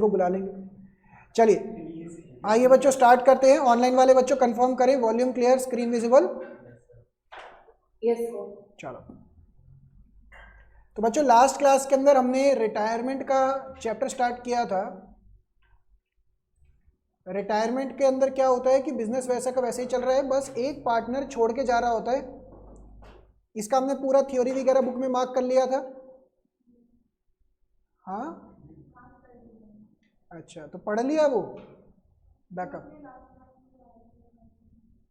को बुला लेंगे। चलिए आइए बच्चों स्टार्ट करते हैं। ऑनलाइन वाले बच्चों कंफर्म करें, volume clear, screen visible. Yes चलो, तो बच्चों लास्ट क्लास के अंदर हमने रिटायरमेंट का चैप्टर स्टार्ट किया था। रिटायरमेंट के अंदर क्या होता है कि बिजनेस वैसा का वैसे ही चल रहा है, बस एक पार्टनर छोड़ के जा रहा होता है। इसका हमने पूरा थ्योरी वगैरह बुक में मार्क कर लिया था। हाँ अच्छा, तो पढ़ लिया वो बैकअप,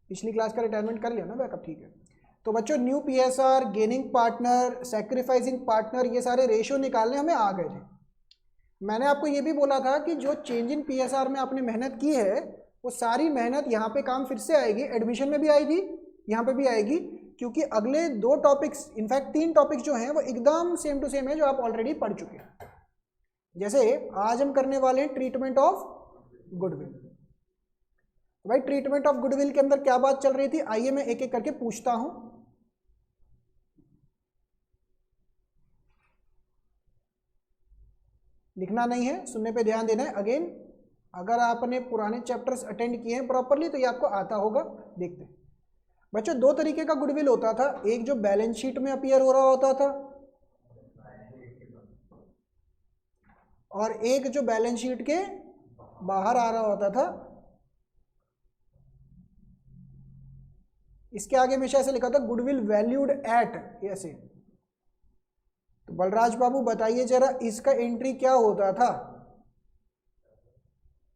पिछली क्लास का रिटायरमेंट कर लिया ना बैकअप, ठीक है। तो बच्चों new PSR, gaining partner, sacrificing partner, ये सारे रेशियो निकालने हमें आ गए थे। मैंने आपको ये भी बोला था कि जो चेंज इन पीएसआर में आपने मेहनत की है वो सारी मेहनत यहाँ पे काम फिर से आएगी, एडमिशन में भी आएगी, यहाँ पे भी आएगी, क्योंकि अगले 2 टॉपिक्स, इनफैक्ट 3 टॉपिक्स जो हैं वो एकदम सेम टू सेम है जो आप ऑलरेडी पढ़ चुके हैं। जैसे आज हम करने वाले हैं ट्रीटमेंट ऑफ गुडविल। भाई ट्रीटमेंट ऑफ गुडविल के अंदर क्या बात चल रही थी, आइए मैं एक एक करके पूछता हूं। लिखना नहीं है, सुनने पे ध्यान देना है। अगेन अगर आपने पुराने चैप्टर्स अटेंड किए हैं प्रॉपरली तो ये आपको आता होगा। देखते हैं बच्चों, 2 तरीके का गुडविल होता था। एक जो बैलेंस शीट में अपीयर हो रहा होता था और एक जो बैलेंस शीट के बाहर आ रहा होता था। इसके आगे हमेशा ऐसे लिखा था गुडविल वैल्यूड एट, ऐसे। तो बलराज बाबू बताइए जरा, इसका एंट्री क्या होता था?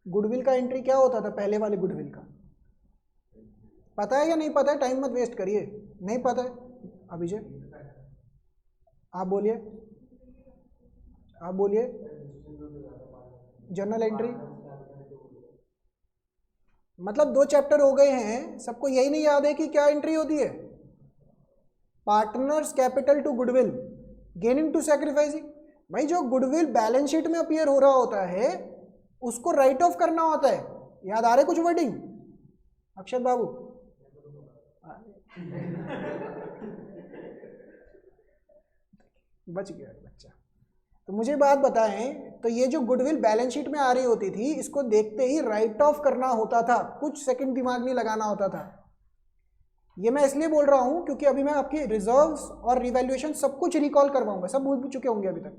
गुडविल का एंट्री क्या होता था पहले वाले गुडविल का? पता है या नहीं पता है? टाइम मत वेस्ट करिए। नहीं पता है अभिजय, आप बोलिए, आप बोलिए। जर्नल एंट्री मतलब 2 चैप्टर हो गए हैं, सबको यही नहीं याद है कि क्या एंट्री होती है? Partners capital to goodwill, gaining to sacrificing. भाई जो गुडविल बैलेंस शीट में अपीयर हो रहा होता है उसको राइट ऑफ करना होता है। याद आ रहे कुछ वर्डिंग अक्षत बाबू? बच गया बच्चा। तो मुझे बात बताएं, तो ये जो गुडविल बैलेंस शीट में आ रही होती थी इसको देखते ही राइट ऑफ करना होता था, कुछ सेकंड दिमाग नहीं लगाना होता था। ये मैं इसलिए बोल रहा हूं क्योंकि अभी मैं आपकी रिजर्व्स और रिवैल्यूएशन सब कुछ रिकॉल करवाऊंगा, सब भूल चुके होंगे अभी तक,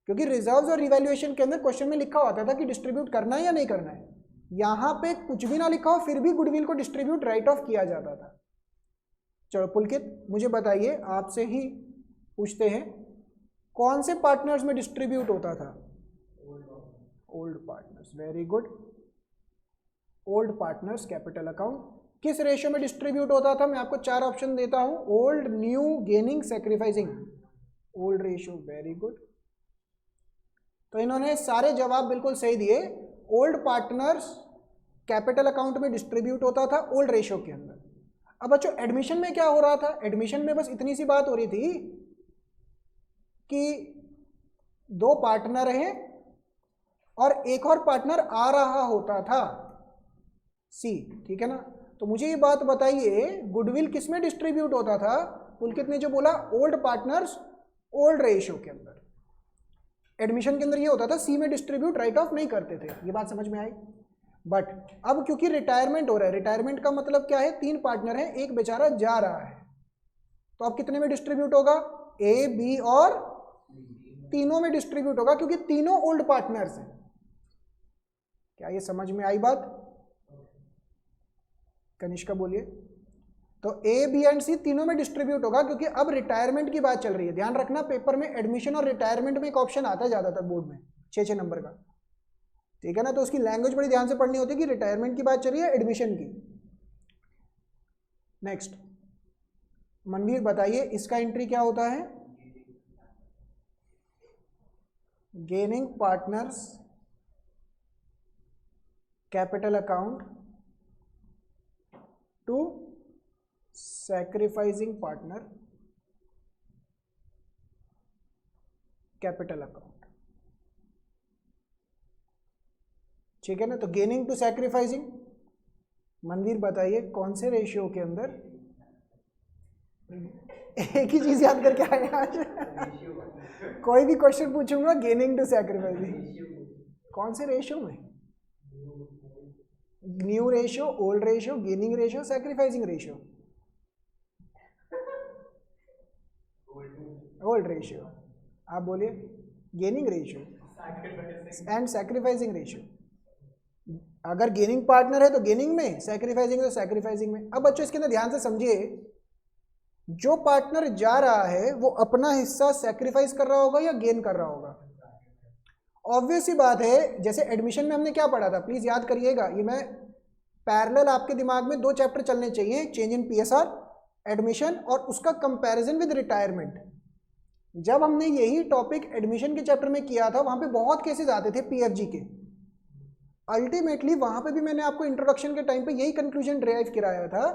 क्योंकि रिजर्व्स और रिवैल्यूएशन के अंदर क्वेश्चन में लिखा होता था कि डिस्ट्रीब्यूट करना है या नहीं करना है। यहाँ पे कुछ भी ना लिखा हो फिर भी गुडविल को डिस्ट्रीब्यूट राइट ऑफ किया जाता था। चलो पुलकित मुझे बताइए, आपसे ही पूछते हैं, कौन से पार्टनर्स में डिस्ट्रीब्यूट होता था? Old partners, very good. Old partners capital account. किस रेशियो में डिस्ट्रीब्यूट होता था? मैं आपको 4 ऑप्शन देता हूं, old, new, gaining, sacrificing. Old ratio, very good. तो इन्होंने सारे जवाब बिल्कुल सही दिए। ओल्ड पार्टनर्स कैपिटल अकाउंट में डिस्ट्रीब्यूट होता था ओल्ड रेशियो के अंदर। अब बच्चों एडमिशन में क्या हो रहा था? एडमिशन में बस इतनी सी बात हो रही थी कि 2 पार्टनर हैं और एक और पार्टनर आ रहा होता था, सी, ठीक है ना। तो मुझे ये बात बताइए, गुडविल किस में डिस्ट्रीब्यूट होता था? पुलकित ने जो बोला ओल्ड पार्टनर्स ओल्ड रेशियो के अंदर। एडमिशन के अंदर ये होता था सी में डिस्ट्रीब्यूट राइट ऑफ नहीं करते थे। ये बात समझ में आई? बट अब क्योंकि रिटायरमेंट हो रहा है, रिटायरमेंट का मतलब क्या है? 3 पार्टनर हैं, एक बेचारा जा रहा है, तो अब कितने में डिस्ट्रीब्यूट होगा? ए, बी और तीनों में डिस्ट्रीब्यूट होगा, क्योंकि तीनों ओल्ड पार्टनर्स हैं। क्या ये समझ में आई बात? कनिष्का बोलिए। तो ए, बी एंड सी तीनों में डिस्ट्रीब्यूट होगा, क्योंकि अब रिटायरमेंट की बात चल रही है। ध्यान रखना, पेपर में एडमिशन और रिटायरमेंट में एक ऑप्शन आता है ज्यादातर बोर्ड में, 6-6 नंबर का, ठीक है ना। तो उसकी लैंग्वेज बड़ी ध्यान से पढ़नी होती है कि रिटायरमेंट की बात चल रही है एडमिशन की। नेक्स्ट मनवीर बताइए, इसका एंट्री क्या होता है? Gaining partners capital account to sacrificing partner capital account, ठीक है ना। तो गेनिंग टू सैक्रिफाइसिंग, मनवीर बताइए कौन से रेशियो के अंदर? एक ही चीज याद करके आए आज। कोई भी क्वेश्चन पूछूंगा गेनिंग टू सैक्रिफाइसिंग, कौन से रेशियो में? New ratio, old ratio, gaining ratio, sacrificing ratio? Old ratio. आप बोलिए। Gaining ratio and sacrificing ratio. अगर गेनिंग पार्टनर है तो गेनिंग में, सैक्रिफाइसिंग तो सैक्रिफाइसिंग में। अब बच्चों इसके अंदर ध्यान से समझिए, जो पार्टनर जा रहा है वो अपना हिस्सा सैक्रिफाइस कर रहा होगा या गेन कर रहा होगा? ऑब्वियस सी बात है। जैसे एडमिशन में हमने क्या पढ़ा था, प्लीज याद करिएगा, ये मैं पैरेलल आपके दिमाग में 2 चैप्टर चलने चाहिए, चेंज इन पीएसआर, एडमिशन, और उसका कंपैरिजन विद रिटायरमेंट। जब हमने यही टॉपिक एडमिशन के चैप्टर में किया था, वहां पे बहुत केसेस आते थे पीएफजी के। अल्टीमेटली वहां पे भी मैंने आपको इंट्रोडक्शन के टाइम पे यही कंक्लूजन ड्राइव कराया था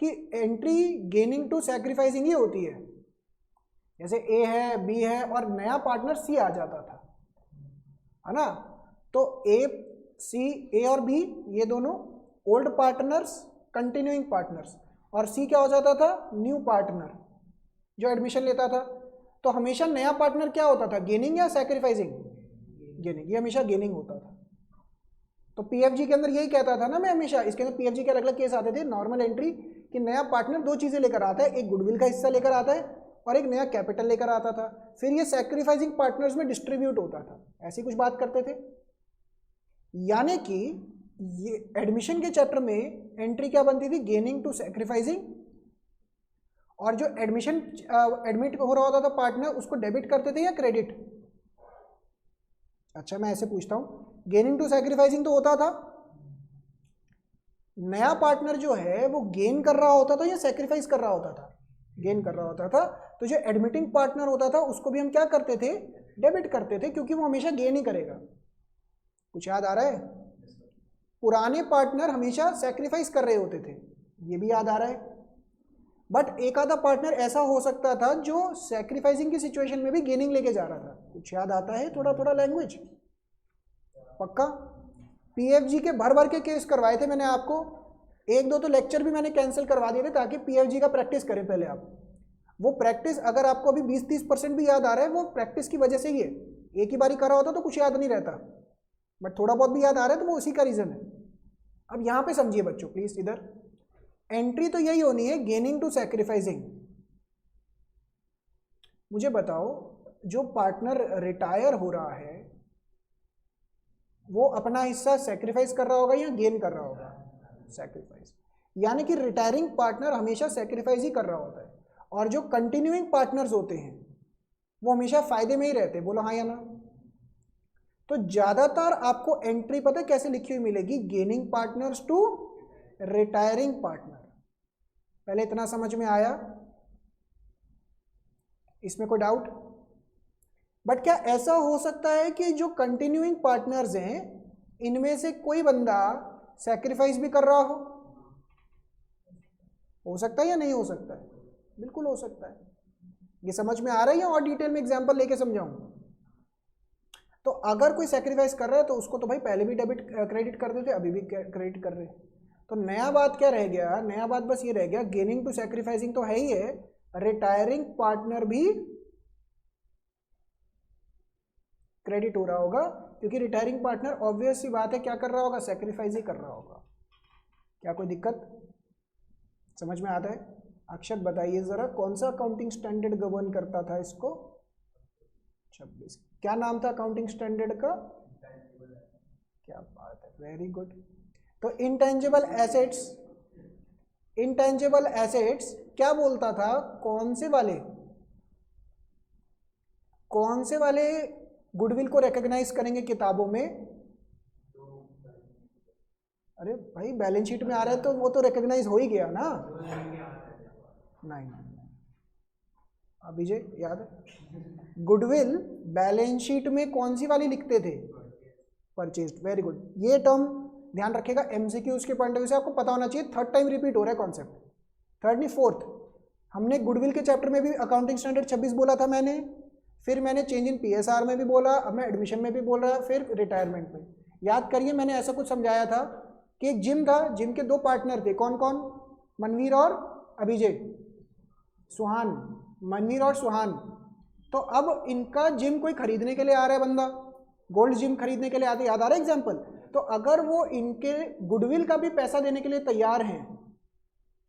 कि एंट्री गेनिंग टू सैक्रिफाइसिंग ही होती है। जैसे ए है, बी है और नया पार्टनर सी आ जाता था, है ना? तो ए और बी ये दोनों ओल्ड पार्टनर्स, कंटिन्यूइंग पार्टनर्स, और सी क्या हो जाता था? न्यू पार्टनर जो एडमिशन लेता था। तो हमेशा नया पार्टनर क्या होता था, गेनिंग या सैक्रिफाइसिंग? गेनिंग। ये हमेशा गेनिंग होता था। तो पीएफजी के अंदर यही कहता था ना मैं हमेशा, इसके अंदर पीएफजी के अलग अलग केस आते थे, नॉर्मल एंट्री, कि नया पार्टनर 2 चीजें लेकर आता है, एक गुडविल का हिस्सा लेकर आता है और एक नया कैपिटल लेकर आता था। फिर ये सैक्रिफाइसिंग पार्टनर्स में डिस्ट्रीब्यूट होता था, ऐसी कुछ बात करते थे। यानी कि ये एडमिशन के चैप्टर में एंट्री क्या बनती थी? गेनिंग टू सैक्रिफाइसिंग, और जो एडमिशन एडमिट हो रहा होता था पार्टनर, उसको डेबिट करते थे या क्रेडिट? अच्छा मैं ऐसे पूछता हूं, गेनिंग टू सैक्रिफाइसिंग तो होता था, नया पार्टनर जो है वो गेन कर रहा होता था या सैक्रिफाइस कर रहा होता था? गेन कर रहा होता था। तो जो एडमिटिंग पार्टनर होता था उसको भी हम क्या करते थे? डेबिट करते थे, क्योंकि वो हमेशा गेन ही करेगा। कुछ याद आ रहा है? पुराने पार्टनर हमेशा सैक्रिफाइस कर रहे होते थे, ये भी याद आ रहा है। बट एक आधा पार्टनर ऐसा हो सकता था जो सैक्रिफाइसिंग की सिचुएशन में भी गेनिंग लेके जा रहा था। कुछ याद आता है? थोड़ा थोड़ा लैंग्वेज पक्का? पीएफजी के भर भर के केस करवाए थे मैंने आपको, 1-2 तो लेक्चर भी मैंने कैंसिल करवा दिए थे ताकि पीएफजी का प्रैक्टिस करें पहले आप। वो प्रैक्टिस अगर आपको अभी 20-30% भी याद आ रहा है, वो प्रैक्टिस की वजह से ही है। एक ही बारी करा होता तो कुछ याद नहीं रहता, बट थोड़ा बहुत भी याद आ रहा है तो वो उसी का रीजन है। अब यहाँ पे समझिए बच्चों प्लीज, इधर एंट्री तो यही होनी है, गेनिंग टू सैक्रिफाइसिंग। मुझे बताओ, जो पार्टनर रिटायर हो रहा है वो अपना हिस्सा सैक्रिफाइस कर रहा होगा या गेन कर रहा होगा? सैक्रिफाइस। यानी कि रिटायरिंग पार्टनर हमेशा सैक्रिफाइस ही कर रहा होता है, और जो कंटिन्यूइंग पार्टनर्स होते हैं वो हमेशा फायदे में ही रहते हैं। बोलो हाँ या ना? तो ज्यादातर आपको एंट्री पता है कैसे लिखी हुई मिलेगी? Gaining partners to retiring partner. पहले इतना समझ में आया? इसमें कोई डाउट? बट क्या ऐसा हो सकता है कि जो कंटिन्यूइंग पार्टनर्स हैं इनमें से कोई बंदा सैक्रिफाइस भी कर रहा हो? हो सकता है या नहीं हो सकता है? बिल्कुल हो सकता है। ये समझ में आ रहा है या और डिटेल में एग्जांपल लेके समझाऊं? तो अगर कोई सैक्रिफाइस कर रहा है तो उसको तो भाई पहले भी डेबिट क्रेडिट करते थे, अभी भी क्रेडिट कर रहे हैं। तो नया बात क्या रह गया? नया बात बस ये रह गया, गेनिंग टू सैक्रिफाइसिंग तो है ही है, रिटायरिंग पार्टनर भी क्रेडिट हो रहा होगा, क्योंकि रिटायरिंग पार्टनर ऑब्वियस सी बात है क्या कर रहा होगा? सैक्रिफाइस ही कर रहा होगा। क्या कोई दिक्कत समझ में आता है? अक्षत बताइए जरा, कौन सा अकाउंटिंग स्टैंडर्ड गवर्न करता था इसको? 26। क्या नाम था अकाउंटिंग स्टैंडर्ड का? क्या बात है, वेरी गुड। तो इंटेंजिबल एसेट्स, इंटेंजिबल एसेट्स क्या बोलता था? कौन से वाले गुडविल को रिकॉग्नाइज करेंगे किताबों में? अरे भाई बैलेंस शीट में आ रहा है तो वो तो रिकॉग्नाइज हो ही गया ना। नहीं, अभिजय याद है? गुडविल बैलेंस शीट में कौन सी वाली लिखते थे? परचेज्ड। Very good. ये टर्म ध्यान रखिएगा, एमसीक्यूज के पॉइंट ऑफ व्यू से आपको पता होना चाहिए। 3rd टाइम रिपीट हो रहा है कॉन्सेप्ट, 3rd नहीं 4th। हमने गुडविल के चैप्टर में भी अकाउंटिंग स्टैंडर्ड 26 बोला था मैंने, फिर मैंने चेंज इन पीएसआर में भी बोला, अब मैं एडमिशन में भी बोल रहा, फिर रिटायरमेंट में। याद करिए मैंने ऐसा कुछ समझाया था कि एक जिम था, जिम के 2 पार्टनर थे। कौन कौन? मनवीर और अभिजय, सुहान, मनवीर और सुहान। तो अब इनका जिम कोई खरीदने के लिए आ रहा है बंदा, गोल्ड जिम खरीदने के लिए आते, याद आ रहा है एग्जाम्पल। तो अगर वो इनके गुडविल का भी पैसा देने के लिए तैयार हैं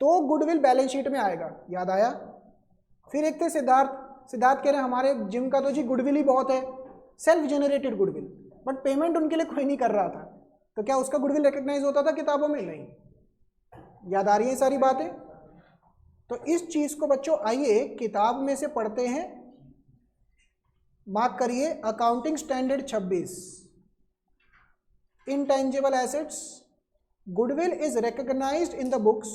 तो गुडविल बैलेंस शीट में आएगा, याद आया। फिर एक थे सिद्धार्थ, सिद्धार्थ कह रहे हैं हमारे जिम का तो जी गुडविल ही बहुत है, self generated goodwill, but payment उनके लिए कोई नहीं कर रहा था, तो क्या उसका गुडविल रिकग्नाइज होता था किताबों में? नहीं। याद आ रही है सारी बातें? तो इस चीज को बच्चों आइए किताब में से पढ़ते हैं, मार्क करिए accounting standard 26, intangible assets, goodwill is recognised in the books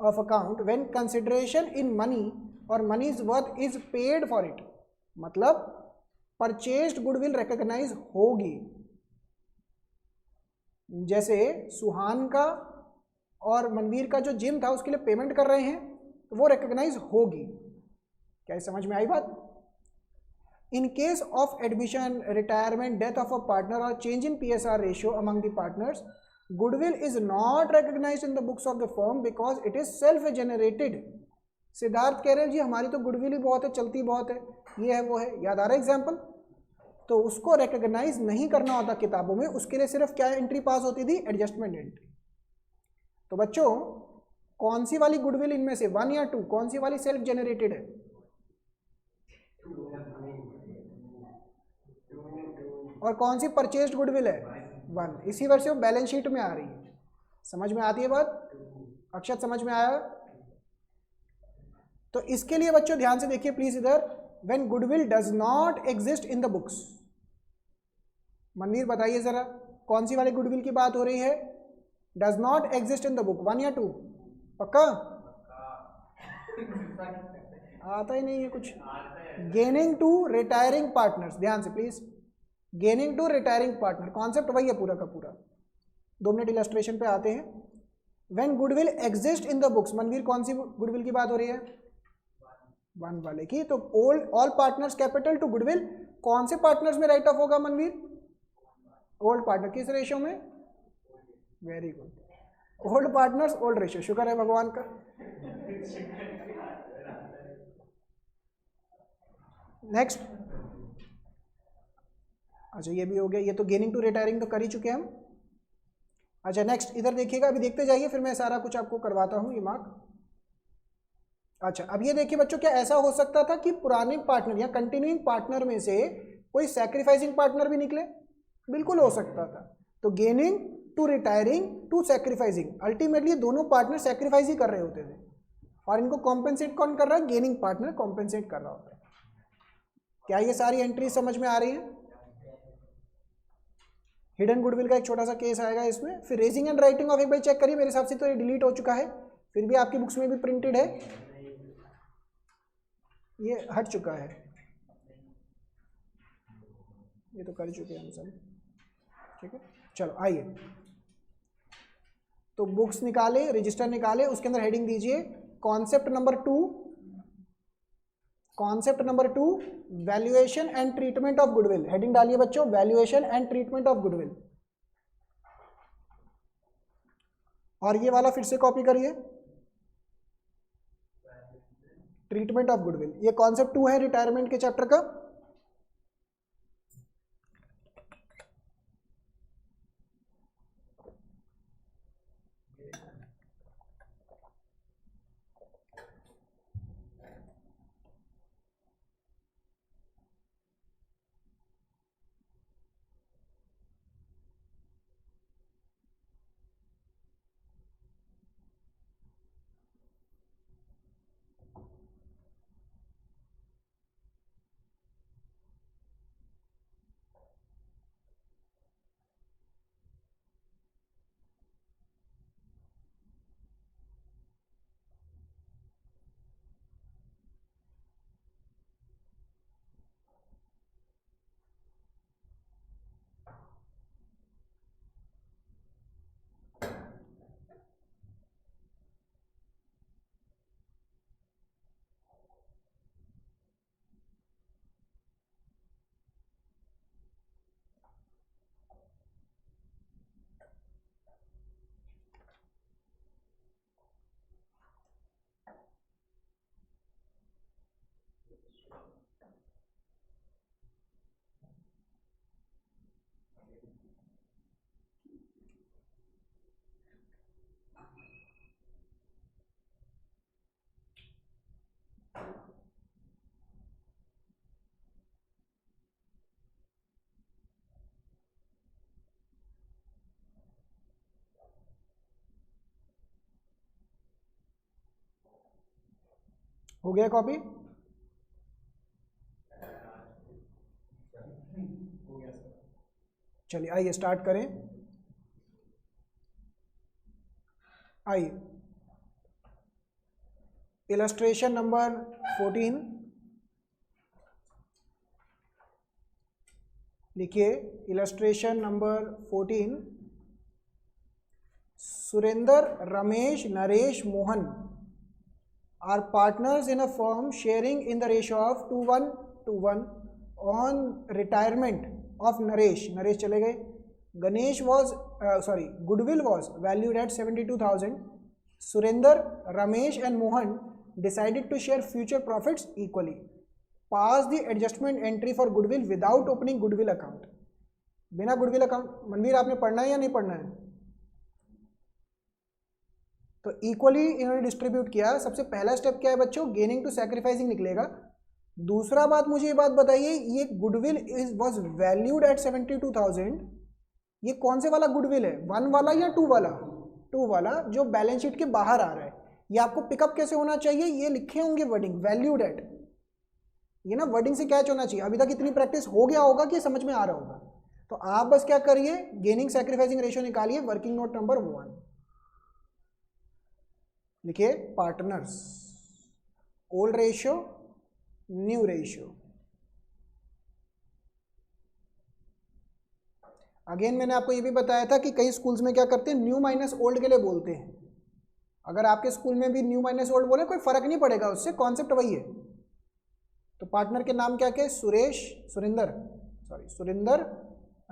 of account when consideration in money और money's worth is paid for it. मतलब परचेज्ड गुडविल रिकग्नाइज होगी, जैसे सुहान का और मनवीर का जो जिम था उसके लिए पेमेंट कर रहे हैं तो वो रिकग्नाइज होगी। क्या समझ में आई बात? In case of admission, retirement, death of a partner और change in PSR ratio among the partners, goodwill is not recognised in the books of the firm because it is self generated. Siddharth कह रहे हैं जी हमारी तो goodwill ही बहुत है, चलती बहुत है, ये है वो है, याद आ रहा है एग्जाम्पल। तो उसको रिकग्नाइज नहीं करना होता किताबों में, उसके लिए सिर्फ क्या एंट्री पास होती थी? Adjustment entry. तो बच्चों कौन सी वाली गुडविल इनमें से 1 या 2, कौन सी वाली सेल्फ जेनरेटेड है? और कौन सी परचेज्ड गुडविल है? 1। इसी वजह से वो बैलेंस शीट में आ रही है। समझ में आती है बात? अक्षत समझ में आया? तो इसके लिए बच्चों ध्यान से देखिए प्लीज इधर, when goodwill does not exist in the books. Manveer बताइए जरा कौन सी वाली गुडविल की बात हो रही है? Does not exist in the book, 1 या 2? पक्का? आता ही नहीं है कुछ। गेनिंग टू रिटायरिंग पार्टनर्स, ध्यान से please, gaining to retiring partner, concept वही है पूरा का पूरा। 2 मिनट इलस्ट्रेशन पे आते हैं। When goodwill exist in the books, Manveer कौन सी गुडविल की बात हो रही है? 1 वाले की। तो all partners capital to goodwill, कौन से पार्टनर्स में राइट ऑफ होगा मनवीर? Old partner. किस रेशियो में? Very good, old partners old ratio, शुक्र है भगवान का। नेक्स्ट, अच्छा ये भी हो गया, ये तो गेनिंग टू रिटायरिंग तो कर ही चुके हम। अच्छा नेक्स्ट इधर देखिएगा, अभी देखते जाइए फिर मैं सारा कुछ आपको करवाता हूँ ये मार्क। अच्छा अब ये देखिए बच्चों, क्या ऐसा हो सकता था कि पुराने पार्टनर या कंटिन्यूइंग पार्टनर में से कोई सैक्रिफाइसिंग पार्टनर भी निकले? बिल्कुल हो सकता था। तो gaining to retiring to sacrificing, ultimately दोनों पार्टनर सैक्रिफाइस ही कर रहे होते थे और इनको कॉम्पेंसेट कौन कर रहा है? गेनिंग पार्टनर कॉम्पेंसेट कर रहा होता है। क्या ये सारी एंट्री समझ में आ रही है? हिडन गुडविल का एक छोटा सा केस आएगा इसमें। फिर रेजिंग एंड राइटिंग ऑफ, एक बार चेक करिए, मेरे हिसाब से तो ये डिलीट हो चुका है, फिर भी आपकी बुक्स में भी प्रिंटेड है, ये हट चुका है, ये तो कर चुके हैं हम सब। ठीक है चलो आइए, तो बुक्स निकाले, रजिस्टर निकाले, उसके अंदर हेडिंग दीजिए concept number 2, concept number 2 valuation and treatment of goodwill. Heading डालिए बच्चों, valuation and treatment of goodwill. और ये वाला फिर से कॉपी करिए, ट्रीटमेंट ऑफ गुडविल। ये कॉन्सेप्ट 2 है रिटायरमेंट के चैप्टर का। हो गया कॉपी? चलिए आइए स्टार्ट करें। आइए इलस्ट्रेशन नंबर 14 लिखिए। Illustration number 14, Surendra, Ramesh, Naresh, Mohan are partners in a firm sharing in the ratio of 2:1 on retirement of Naresh चले गए। Ganesh was goodwill was valued at 72,000। Surendra, Ramesh and Mohan decided to share future profits equally. Pass the adjustment entry for goodwill without opening goodwill account. बिना goodwill account, Manveer आपने पढ़ना है या नहीं पढ़ना है? तो इक्वली इन्होंने डिस्ट्रीब्यूट किया। सबसे पहला स्टेप क्या है बच्चों? गेनिंग टू सैक्रिफाइसिंग निकलेगा। दूसरा बात मुझे ये बात बताइए, ये गुडविल वॉज वैल्यूड एट 72,000, ये कौन से वाला गुडविल है? 1 वाला या 2 वाला? 2 वाला जो बैलेंस शीट के बाहर आ रहा है। ये आपको पिकअप कैसे होना चाहिए? ये लिखे होंगे वर्डिंग वैल्यूड एट, ये ना वर्डिंग से कैच होना चाहिए। अभी तक इतनी प्रैक्टिस हो गया होगा कि समझ में आ रहा होगा। तो आप बस क्या करिए, गेनिंग सैक्रिफाइसिंग रेशियो निकालिए। वर्किंग नोट नंबर 1 लिखिए, partners, old ratio, new ratio. Again मैंने आपको ये भी बताया था कि कई स्कूल्स में क्या करते हैं, न्यू माइनस ओल्ड के लिए बोलते हैं। अगर आपके स्कूल में भी न्यू माइनस ओल्ड बोले कोई फर्क नहीं पड़ेगा, उससे कॉन्सेप्ट वही है। तो पार्टनर के नाम क्या क्या है? सुरेंद्र,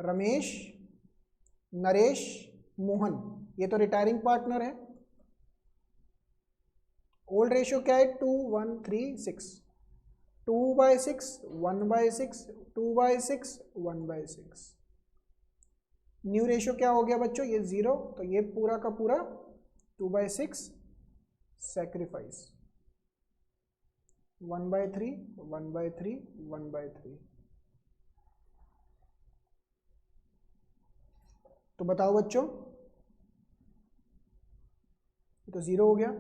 रमेश, नरेश, मोहन, ये तो रिटायरिंग पार्टनर है। ओल्ड रेशियो क्या है? 2:1:3:6, 2/6, 1/6, 2/6, 1/6। न्यू रेशियो क्या हो गया बच्चों? ये 0, तो ये पूरा का पूरा 2/6 सैक्रिफाइस, 1/3, 1/3, 1/3। तो बताओ बच्चों, तो 0 हो गया।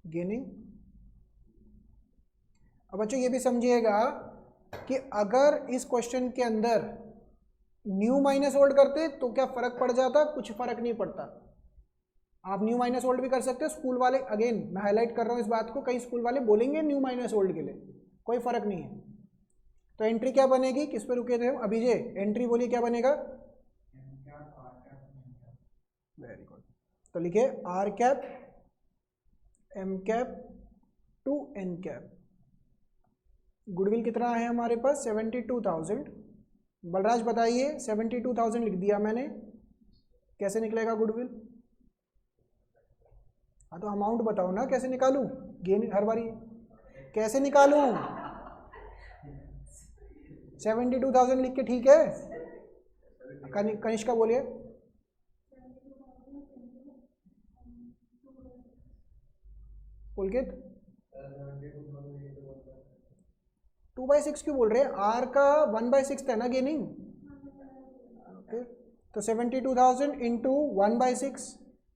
गेनिंग। अब बच्चों ये भी समझिएगा कि अगर इस क्वेश्चन के अंदर न्यू माइनस ओल्ड करते तो क्या फर्क पड़ जाता? कुछ फर्क नहीं पड़ता। आप न्यू माइनस ओल्ड भी कर सकते हो। स्कूल वाले, अगेन मैं हाईलाइट कर रहा हूँ इस बात को, कई स्कूल वाले बोलेंगे न्यू माइनस ओल्ड के लिए, कोई फर्क नहीं है। तो एंट्री क्या बनेगी? किस पे रुके थे हम? अभिजय, एंट्री बोलिए क्या बनेगा? Very good. तो लिखिए R cap, M cap to N cap. Goodwill कितना है हमारे पास? 72,000। बलराज बताइए, 72,000 लिख दिया मैंने, कैसे निकलेगा गुडविल? हाँ तो अमाउंट बताओ ना, कैसे निकालूं? गेन हर बारी कैसे निकालूं? 72,000 लिख के, ठीक है। कनिष्का बोलिए। पुलकित 2/6 क्यों बोल रहे हैं? आर का 1/6 है ना गेनिंग। ओके, तो 72,000 इंटू 1/6,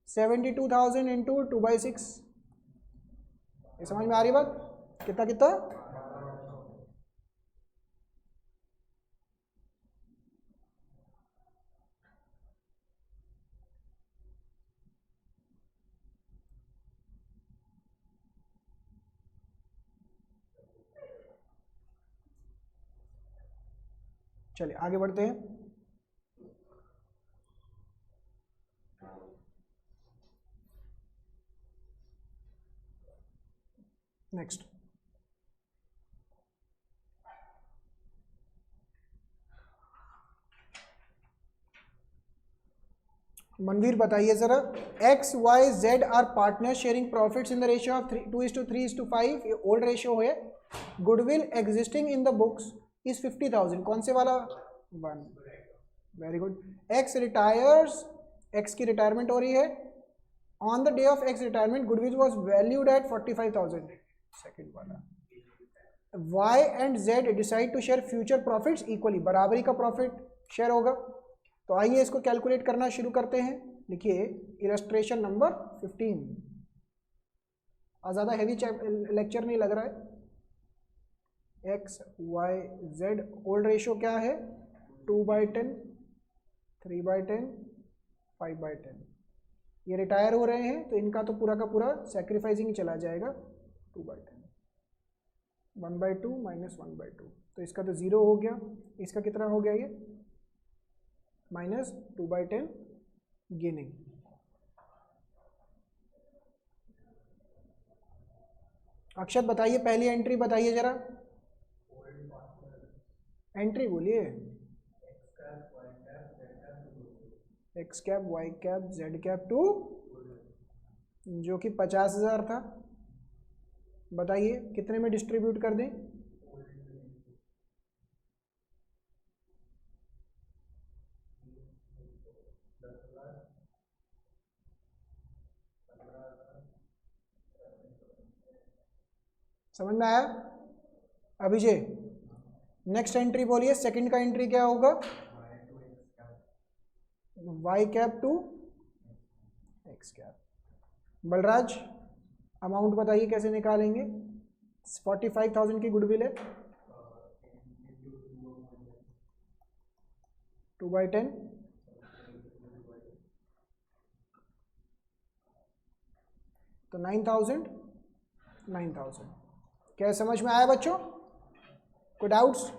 72,000 इंटू 2/6। ये समझ में आ रही बात? कितना कितना? चलिए आगे बढ़ते हैं। नेक्स्ट, मनवीर बताइए जरा, X Y Z are partner sharing profits in the ratio of 2:3:5। ये ओल्ड रेशियो है। Goodwill existing in the books is 50,000। कौन से वाला? 1। Very good. X retires, X की रिटायरमेंट हो रही है। On the day of X retirement goodwill was valued at 45,000। Second वाला। Y and Z decide to share future profits equally, बराबरी का प्रॉफिट शेयर होगा। तो आइए इसको कैलकुलेट करना शुरू करते हैं। लिखिए इलस्ट्रेशन नंबर 15। और ज़्यादा हैवी लेक्चर नहीं लग रहा है। X Y Z old ratio क्या है? 2/10, 3/10, 5/10। ये रिटायर हो रहे हैं तो इनका तो पूरा का पूरा सेक्रीफाइसिंग चला जाएगा। 2/10, 1/2 माइनस 1/2, तो इसका तो 0 हो गया। इसका कितना हो गया ये? Minus 2/10 gaining. अक्षत बताइए, पहली एंट्री बताइए जरा, एंट्री बोलिए। X cap Y cap Z cap to, जो कि 50,000 था। बताइए कितने में डिस्ट्रीब्यूट कर दें? समझ में आया? अभिजय नेक्स्ट एंट्री बोलिए, सेकंड का एंट्री क्या होगा? Y cap to X cap. Balraj amount बताइए कैसे निकालेंगे? 45,000 की गुडविल है, 2/10, तो 9,000। क्या समझ में आया बच्चों? कोई डाउट्स?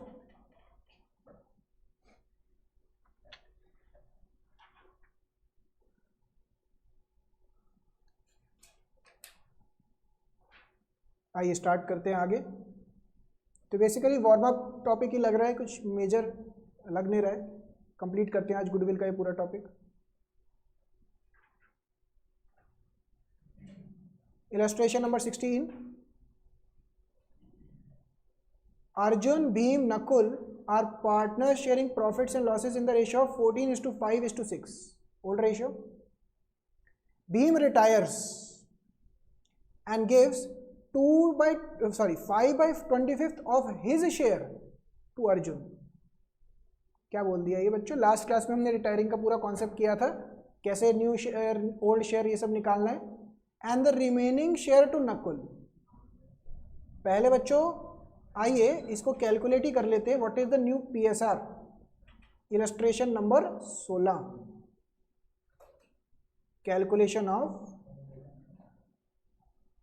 आइए स्टार्ट करते हैं आगे। तो बेसिकली वार्म अप टॉपिक ही लग रहा है, कुछ मेजर लग नहीं रहा है। कंप्लीट करते हैं आज गुडविल का ये पूरा topic. Illustration number 16। Arjun, Bhim, Nakul are partners sharing profits and losses in the ratio of 14:5:6. Old ratio. Bhim retires and gives 5/25 of his share to Arjun. क्या बोल दिया ये बच्चों? लास्ट क्लास में हमने रिटायरिंग का पूरा कॉन्सेप्ट किया था, कैसे न्यू शेयर ओल्ड शेयर ये सब निकालना है। And the remaining share to Nakul. पहले बच्चों आइए इसको कैलकुलेट ही कर लेते हैं। What is the new PSR? Illustration number 16, calculation of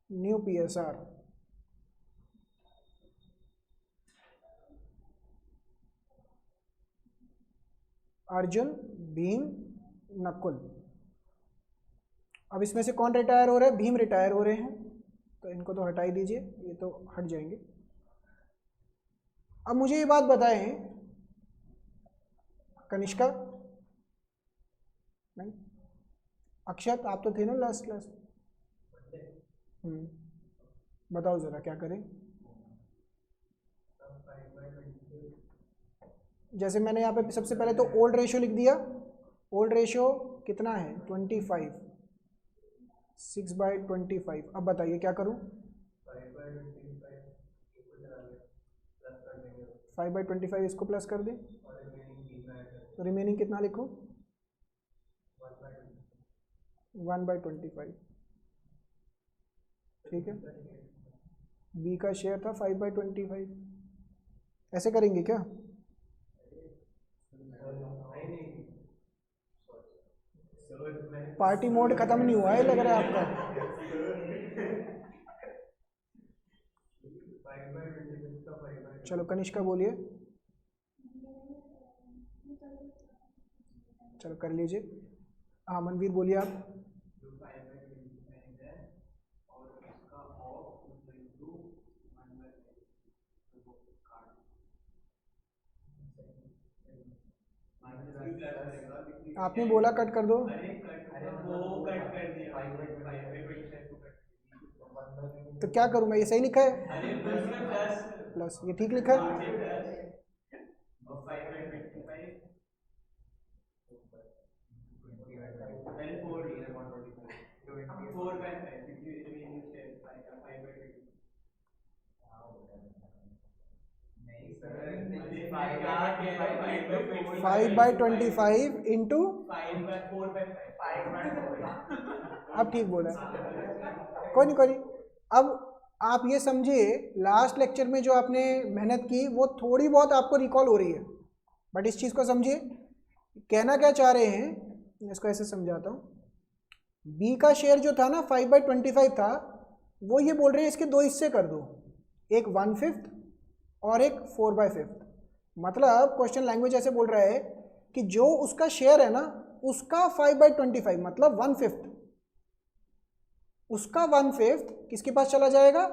new PSR. Arjun, Bhim, Nakul. अब इसमें से कौन रिटायर हो रहा है? भीम रिटायर हो रहे हैं, तो इनको तो हटा ही दीजिए, ये तो हट जाएंगे। अब मुझे ये बात बताएं, कनिष्का नहीं, अक्षत आप तो थे ना लास्ट क्लास? बताओ जरा क्या करें। जैसे मैंने यहाँ पे सबसे पहले तो ओल्ड रेशियो लिख दिया। ओल्ड रेशियो कितना है? 25, 6/25। अब बताइए क्या करूँ? 5/25 इसको प्लस कर दें, तो रिमेनिंग कितना लिखूँ? 1/25। ठीक है, बी का शेयर था 5/25। ऐसे करेंगे क्या? पार्टी मोड खत्म नहीं हुआ है लग रहा है आपका। चलो कनिष्का बोलिए। चलो कर लीजिए। हाँ मनवीर बोलिए आप। आपने बोला कट कर दो। तो क्या करूँ मैं? ये सही लिखा है? प्लस ये ठीक लिखा है? 5/25 इंटू, अब ठीक बोला, कोई नहीं कोई नहीं। अब आप ये समझिए लास्ट लेक्चर में जो आपने मेहनत की वो थोड़ी बहुत आपको रिकॉल हो रही है, बट इस चीज़ को समझिए कहना क्या चाह रहे हैं। इसको ऐसे समझाता हूँ, बी का शेयर जो था ना 5/25 था, वो ये बोल रहे हैं इसके दो हिस्से कर दो, एक 1/5 और एक 4/5। मतलब क्वेश्चन लैंग्वेज ऐसे बोल रहा है कि जो उसका शेयर है ना उसका 5/25 मतलब 1/5, उसका 1/5 किसके पास चला जाएगा,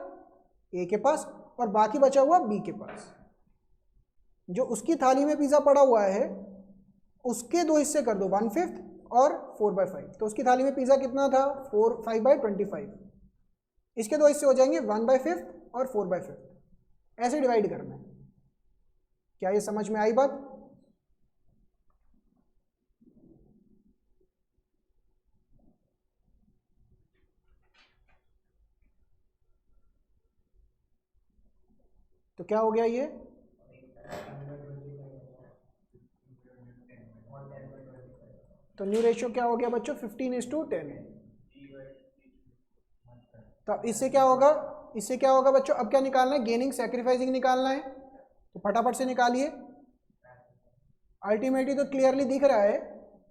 ए के पास, और बाकी बचा हुआ बी के पास। जो उसकी थाली में पिज़्ज़ा पड़ा हुआ है उसके दो हिस्से कर दो, 1/5 और 4/5। तो उसकी थाली में पिज़्ज़ा कितना था, 5/25। इसके दो हिस्से हो जाएंगे 1/5 और 4/5, ऐसे डिवाइड करना है। क्या ये समझ में आई बात? तो क्या हो गया ये, तो न्यू रेशियो क्या हो गया बच्चों, 15:10। तो इससे क्या होगा, इससे क्या होगा बच्चों, अब क्या निकालना है, गेनिंग सैक्रिफाइसिंग निकालना है, तो फटाफट से निकालिए। अल्टीमेटली तो क्लियरली दिख रहा है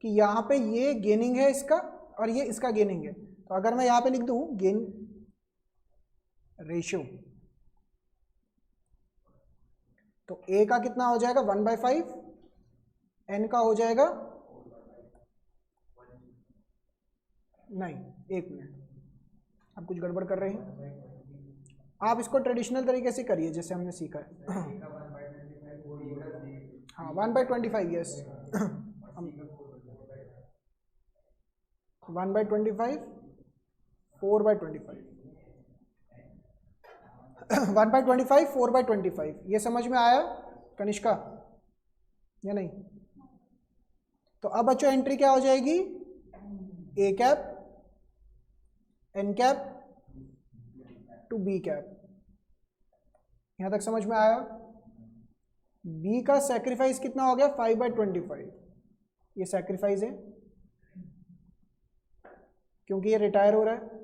कि यहाँ पे ये गेनिंग है इसका और ये इसका गेनिंग है। तो अगर मैं यहाँ पे लिख दूँ गेन रेशियो, तो ए का कितना हो जाएगा 1/5, एन का हो जाएगा, नहीं एक मिनट, आप कुछ गड़बड़ कर रहे हैं। आप इसको ट्रेडिशनल तरीके से करिए जैसे हमने सीखा है। हाँ 1/25, यस 1/25, 4/25, 1/25, 4/25, ये समझ में आया कनिष्का या नहीं? तो अब बच्चों एंट्री क्या हो जाएगी, A cap N cap to B cap. यहां तक समझ में आया? बी का सैक्रिफाइस कितना हो गया, 5/25, ये सैक्रिफाइस है क्योंकि ये रिटायर हो रहा है।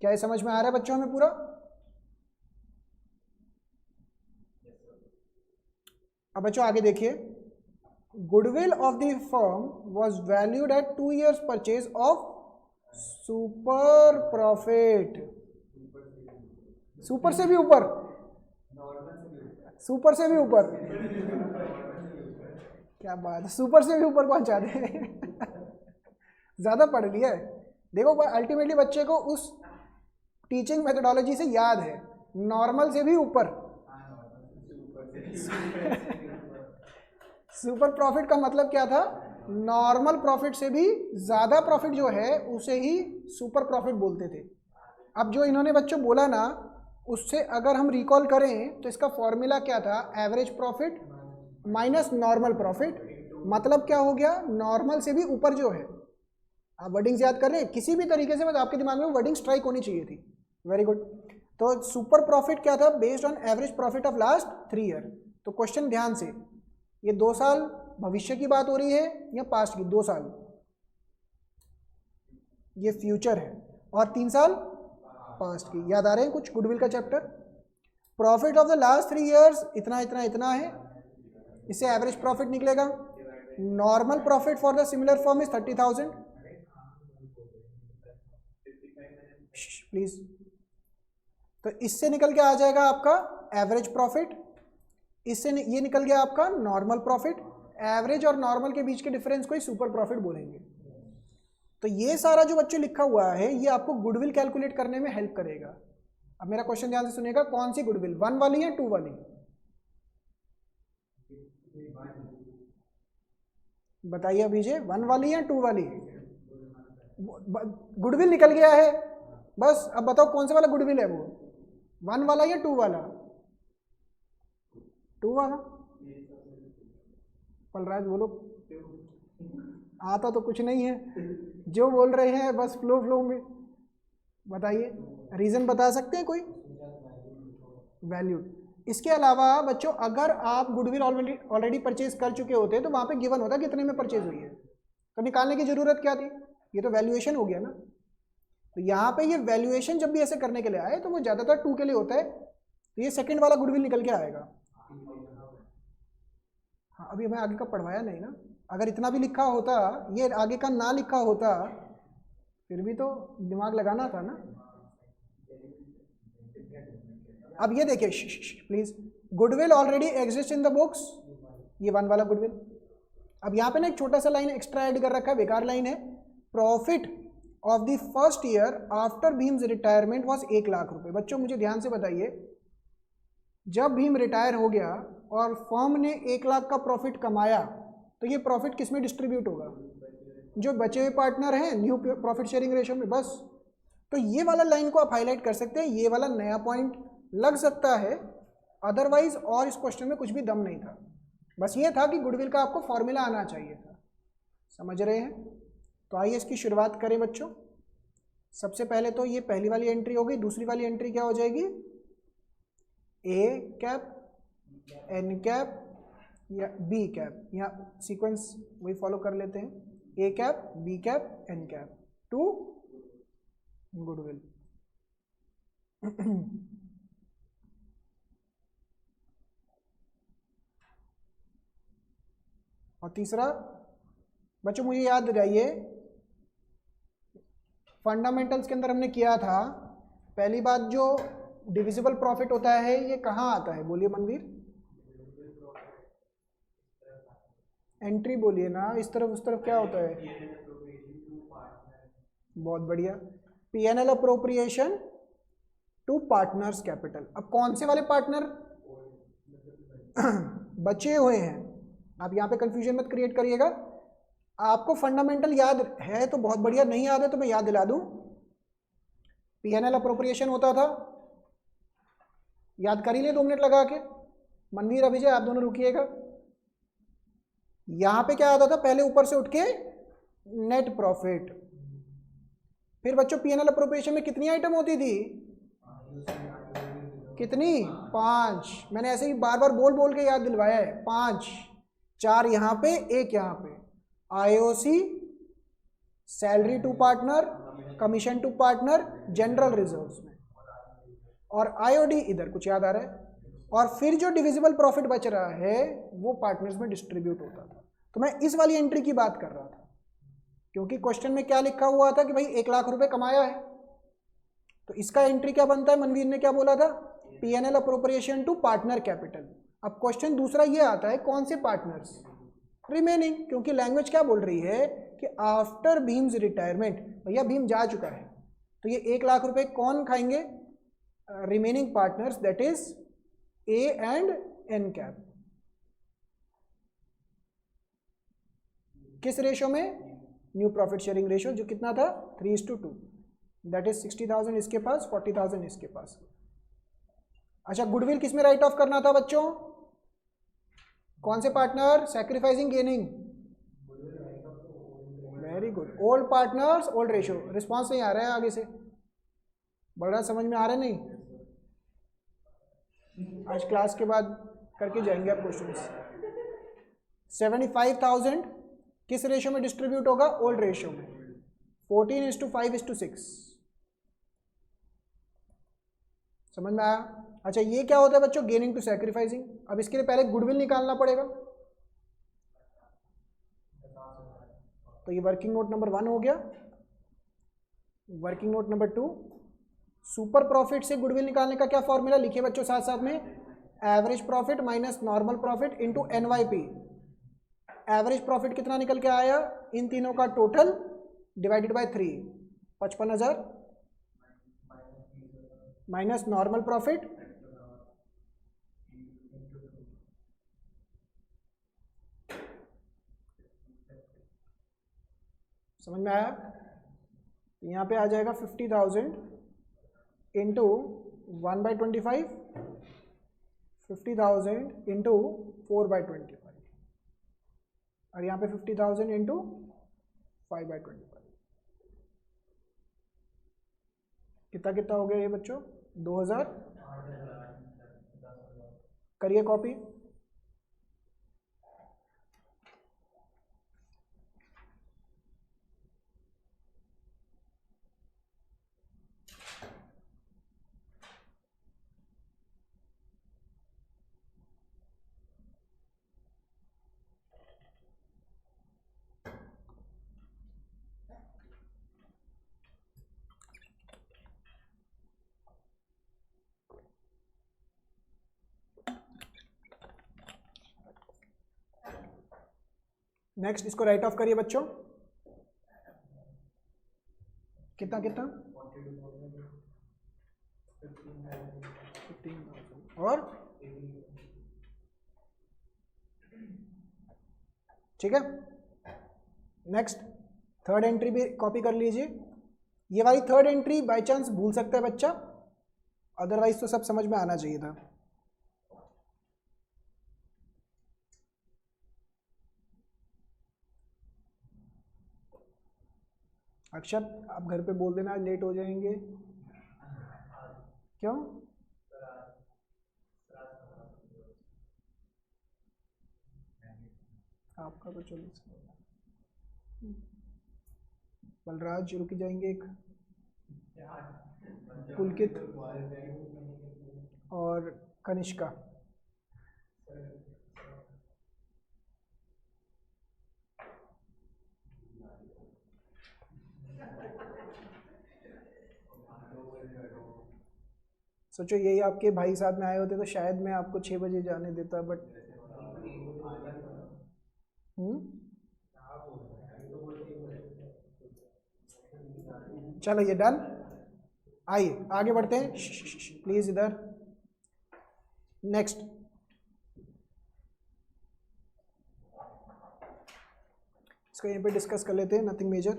क्या ये समझ में आ रहा है बच्चों हमें पूरा? अब बच्चों आगे देखिए, goodwill of the firm was valued at 2 years purchase of super profit. Super से भी ऊपर, सुपर से भी ऊपर, क्या बात है, सुपर से भी ऊपर पहुंचा दे। ज्यादा पढ़ लिया है। देखो अल्टीमेटली बच्चे को उस टीचिंग मेथोडोलॉजी से याद है, नॉर्मल से भी ऊपर। सुपर प्रॉफिट का मतलब क्या था, नॉर्मल प्रॉफिट से भी ज्यादा प्रॉफिट जो है उसे ही सुपर प्रॉफिट बोलते थे। अब जो इन्होंने बच्चों बोला ना, उससे अगर हम रिकॉल करें तो इसका फॉर्मूला क्या था, average profit minus normal profit. मतलब क्या हो गया, नॉर्मल से भी ऊपर जो है। आप वर्डिंग्स याद कर रहे हैं किसी भी तरीके से, बस आपके दिमाग में वर्डिंग स्ट्राइक होनी चाहिए थी। Very good. तो सुपर प्रॉफिट क्या था, based on average profit of last 3 year। तो क्वेश्चन ध्यान से, ये 2 साल भविष्य की बात हो रही है या पास्ट की, 2 साल ये फ्यूचर है और 3 साल पास्ट की। याद आ रहे हैं कुछ गुडविल का chapter? Profit of the last 3 years इतना इतना इतना है, इससे एवरेज प्रॉफिट निकलेगा। Normal profit for the similar firm is 30,000। Please, तो इससे निकल के आ जाएगा आपका एवरेज प्रॉफिट, इससे ये निकल गया आपका नॉर्मल प्रॉफिट। एवरेज और नॉर्मल के बीच के डिफरेंस को ही सुपर प्रॉफिट बोलेंगे। तो ये सारा जो बच्चों लिखा हुआ है ये आपको गुडविल कैलकुलेट करने में हेल्प करेगा। अब मेरा क्वेश्चन ध्यान से सुनिएगा, कौन सी गुडविल, 1 वाली या 2 वाली? बताइए अभिजय, 1 वाली या 2 वाली? गुडविल निकल गया है बस, अब बताओ कौन सा वाला गुडविल है वो, 1 वाला या 2 वाला? 2 वाला। पलराज बोलो, आता तो कुछ नहीं है, जो बोल रहे हैं बस फ्लो फ्लो में। बताइए रीजन बता सकते हैं कोई? वैल्यूड। इसके अलावा बच्चों अगर आप गुडविल ऑलरेडी परचेज कर चुके होते तो वहाँ पे गिवन होता कितने में परचेज हुई है, तो निकालने की ज़रूरत क्या थी, ये तो वैल्यूएशन हो गया ना। तो यहाँ पे ये वैल्यूएशन जब भी ऐसे करने के लिए आए तो वो ज़्यादातर 2 के लिए होता है, तो ये सेकंड वाला गुडविल निकल के आएगा। हाँ अभी मैं आगे का पढ़वाया नहीं ना, अगर इतना भी लिखा होता, ये आगे का ना लिखा होता फिर भी तो दिमाग लगाना था ना। अब ये देखिए please, goodwill already exist in the books, ये 1 वाला गुडविल। अब यहाँ पे ना एक छोटा सा लाइन एक्स्ट्रा ऐड कर रखा है, बेकार लाइन है, profit of the first year after Bhim's retirement was 1 lakh रुपए। बच्चों मुझे ध्यान से बताइए, जब भीम रिटायर हो गया और फर्म ने 1 लाख का प्रॉफिट कमाया तो ये प्रॉफिट किस में डिस्ट्रीब्यूट होगा, जो बचे हुए पार्टनर हैं न्यू प्रॉफिट शेयरिंग रेशियो में, बस। तो ये वाला लाइन को आप हाईलाइट कर सकते हैं, ये वाला नया पॉइंट लग सकता है, अदरवाइज और इस क्वेश्चन में कुछ भी दम नहीं था, बस ये था कि गुडविल का आपको फॉर्मूला आना चाहिए था। समझ रहे हैं? तो आइए इसकी शुरुआत करें बच्चों। सबसे पहले तो ये पहली वाली एंट्री हो गई, दूसरी वाली एंट्री क्या हो जाएगी, ए कैप एन कैप या बी कैप, यहाँ सीक्वेंस वही फॉलो कर लेते हैं, A cap B cap N cap to goodwill. और तीसरा बच्चों मुझे याद दिलाइए, फंडामेंटल्स के अंदर हमने किया था, पहली बात जो डिविजिबल प्रॉफिट होता है ये कहाँ आता है, बोलिए मनवीर, एंट्री बोलिए ना, इस तरफ उस तरफ क्या होता है, बहुत बढ़िया, PNL appropriation to partners capital. अब कौन से वाले पार्टनर बचे हुए हैं, आप यहाँ पे कंफ्यूजन मत क्रिएट करिएगा, आपको फंडामेंटल याद है तो बहुत बढ़िया, नहीं याद है तो मैं याद दिला दूं, पीएनएल अप्रोप्रिएशन होता था, याद कर ही ले 2 मिनट लगा के, मनवीर अभिजय आप दोनों रुकिएगा। यहां पे क्या आता था, पहले ऊपर से उठ के नेट प्रॉफिट, फिर बच्चों पीएनएल अप्रोप्रिएशन में कितनी आइटम होती थी, कितनी, 5, मैंने ऐसे ही बार बार बोल बोल के याद दिलवाया है, 5, 4 यहाँ पे 1 यहाँ पे, IOC, salary to partner, commission to partner, general reserves में, और आईओडी इधर कुछ याद आ रहा है, और फिर जो डिविजिबल प्रॉफिट बच रहा है वो पार्टनर्स में डिस्ट्रीब्यूट होता था। तो मैं इस वाली एंट्री की बात कर रहा था, क्योंकि क्वेश्चन में क्या लिखा हुआ था कि भाई 1 लाख रुपए कमाया है, तो इसका एंट्री क्या बनता है, मनवीर ने क्या बोला था, PNL appropriation to partner capital. अब क्वेश्चन दूसरा ये आता है, कौन से पार्टनर्स, रिमेनिंग, क्योंकि लैंग्वेज क्या बोल रही है कि आफ्टर भीम्स रिटायरमेंट, भैया भीम जा चुका है, तो ये 1 लाख रुपए कौन खाएंगे, remaining partners, that is A and N cap. किस रेशो में, न्यू प्रॉफिट शेयरिंग रेशो, जो कितना था 3:2, दैट इज 60,000 इसके पास, 40,000 इसके पास। अच्छा गुडविल किस में राइट ऑफ करना था बच्चों, कौन से partner, sacrificing gaining, very good, old partners old ratio. Response नहीं आ रहा है आगे से, बड़ा समझ में आ रहा है नहीं, आज क्लास के बाद करके जाएंगे आप क्वेश्चंस। 75,000 किस रेशो में डिस्ट्रीब्यूट होगा, ओल्ड रेशो में, 14:5:6, समझ में आया। अच्छा ये क्या होता है बच्चों, गेनिंग टू सैक्रिफाइसिंग। अब इसके लिए पहले गुडविल निकालना पड़ेगा, तो ये वर्किंग नोट नंबर 1 हो गया। Working note number 2, super profit से गुडविल निकालने का क्या फॉर्मूला लिखिए बच्चों साथ साथ में, average profit minus normal profit into NYP. Average profit कितना निकल के आया, इन तीनों का total divided by 3, 55,000 minus normal profit समझ में आया। यहाँ पे आ जाएगा 50,000 इंटू 1/25, 50,000 इंटू 4/25, और यहाँ पे 50,000 इंटू 5/25। कितना कितना हो गया ये बच्चों, 2,000, करिए कॉपी। नेक्स्ट इसको राइट ऑफ करिए बच्चों। कितना कितना? 15,000 और ठीक है। नेक्स्ट थर्ड एंट्री भी कॉपी कर लीजिए। ये वाली थर्ड एंट्री बाय चांस भूल सकता है बच्चा, अदरवाइज तो सब समझ में आना चाहिए था। अक्षत आप घर पे बोल देना आज लेट हो जाएंगे। क्यों? आपका तो चलो बलराज रुक जाएंगे, एक पुलकित और कनिष्का। सोचो यही आपके भाई साथ में आए होते तो शायद मैं आपको 6 बजे जाने देता, बट चलो ये डन। आइए आगे बढ़ते हैं, प्लीज इधर। नेक्स्ट इसको यहीं पे डिस्कस कर लेते हैं, nothing major.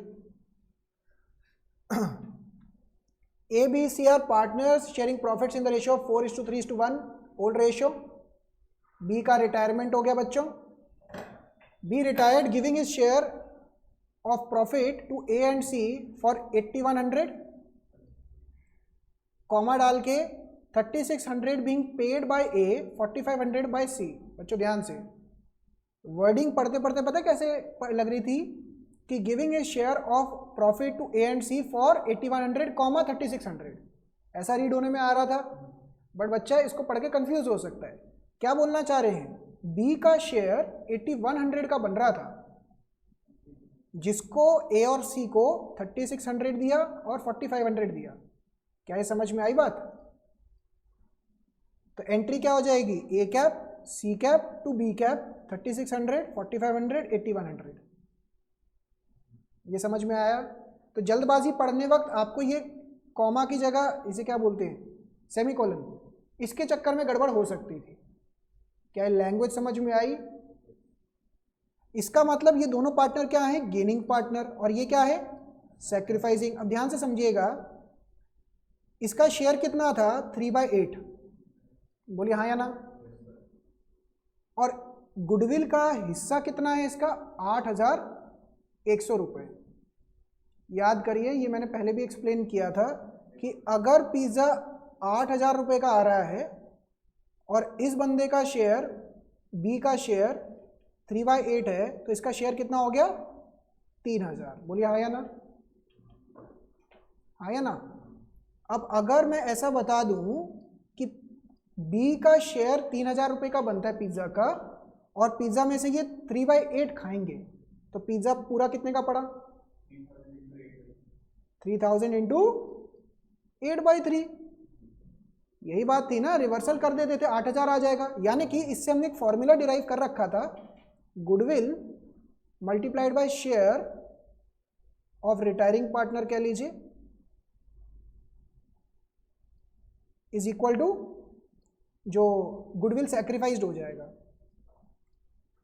A, B, C are partners sharing profits in the ratio of 4:3:1 old ratio। B का रिटायरमेंट हो गया बच्चों। B retired giving his share of profit to A and C for 8100, comma डाल के 3600 being paid by A, 4500 by C। बच्चों ध्यान से wording पढ़ते पढ़ते पता कैसे लग रही थी कि giving a share of profit to A and C for 8100 comma 3600, ऐसा रीड होने में आ रहा था। बट बच्चा इसको पढ़ के कंफ्यूज हो सकता है। क्या बोलना चाह रहे हैं? बी का शेयर 8100 का बन रहा था, जिसको ए और सी को 3600 दिया और 4500 दिया। क्या ये समझ में आई बात? तो एंट्री क्या हो जाएगी? A cap C cap to B cap 3600 4500 8100। ये समझ में आया? तो जल्दबाजी पढ़ने वक्त आपको ये कॉमा की जगह इसे क्या बोलते हैं, सेमीकोलन, इसके चक्कर में गड़बड़ हो सकती थी। क्या लैंग्वेज समझ में आई? इसका मतलब ये दोनों पार्टनर क्या है? Gaining partner. और ये क्या है? सैक्रिफाइसिंग। अब ध्यान से समझिएगा, इसका शेयर कितना था? 3/8। बोलिए हाँ या ना। और गुडविल का हिस्सा कितना है इसका? 8100 रुपये। याद करिए, ये मैंने पहले भी एक्सप्लेन किया था कि अगर पिज़्ज़ा 8000 रुपये का आ रहा है और इस बंदे का शेयर, बी का शेयर 3/8 है, तो इसका शेयर कितना हो गया? 3000। बोलिए हाँ या ना। हाँ या ना। अब अगर मैं ऐसा बता दूं कि बी का शेयर 3000 रुपये का बनता है पिज़्ज़ा का, और पिज़्ज़ा में से ये 3/8 खाएंगे, तो पिज़्ज़ा पूरा कितने का पड़ा? 3000 इंटू 8/3। यही बात थी ना, रिवर्सल कर देते थे 8000 आ जाएगा। यानी कि इससे हमने एक फॉर्मूला डिराइव कर रखा था, goodwill multiplied by share of retiring partner कह लीजिए, इज इक्वल टू जो गुडविल सैक्रिफाइस्ड हो जाएगा।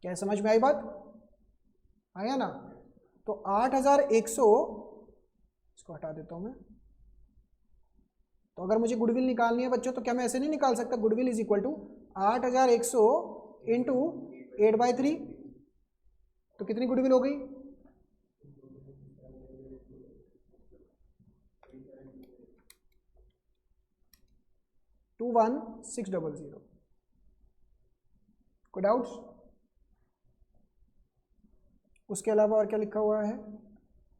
क्या समझ में आई बात? आया ना। तो 8100, इसको हटा देता हूं मैं। तो अगर मुझे गुडविल निकालनी है बच्चों, तो क्या मैं ऐसे नहीं निकाल सकता? Goodwill is equal to 8100 into 8/3। तो कितनी गुडविल हो गई? 21600। कोई डाउट्स? उसके अलावा और क्या लिखा हुआ है?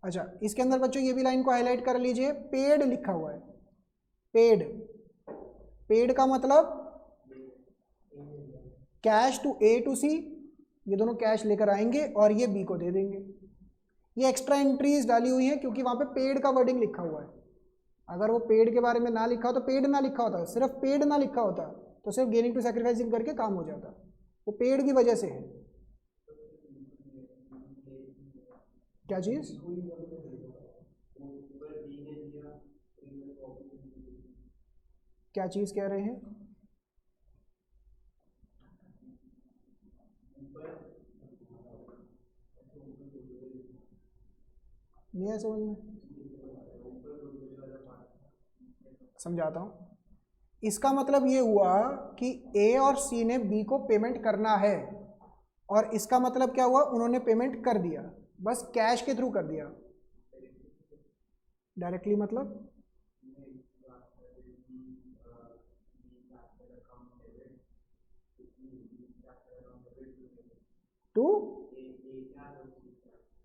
अच्छा, इसके अंदर बच्चों ये भी लाइन को हाईलाइट कर लीजिए, पेड लिखा हुआ है। पेड, पेड का मतलब कैश टू ए टू सी, ये दोनों कैश लेकर आएंगे और ये बी को दे देंगे। ये एक्स्ट्रा एंट्रीज डाली हुई हैं क्योंकि वहां पे पेड का वर्डिंग लिखा हुआ है। अगर वो पेड के बारे में ना लिखा हो तो पेड ना लिखा होता, सिर्फ पेड ना लिखा होता तो सिर्फ गेनिंग टू सैक्रिफाइसिंग करके काम हो जाता। वो पेड की वजह से है। क्या चीज? क्या चीज कह रहे हैं? नहीं है समझ में? समझाता हूं। इसका मतलब ये हुआ कि ए और सी ने बी को पेमेंट करना है, और इसका मतलब क्या हुआ, उन्होंने पेमेंट कर दिया, बस कैश के थ्रू कर दिया। डायरेक्टली मतलब टू,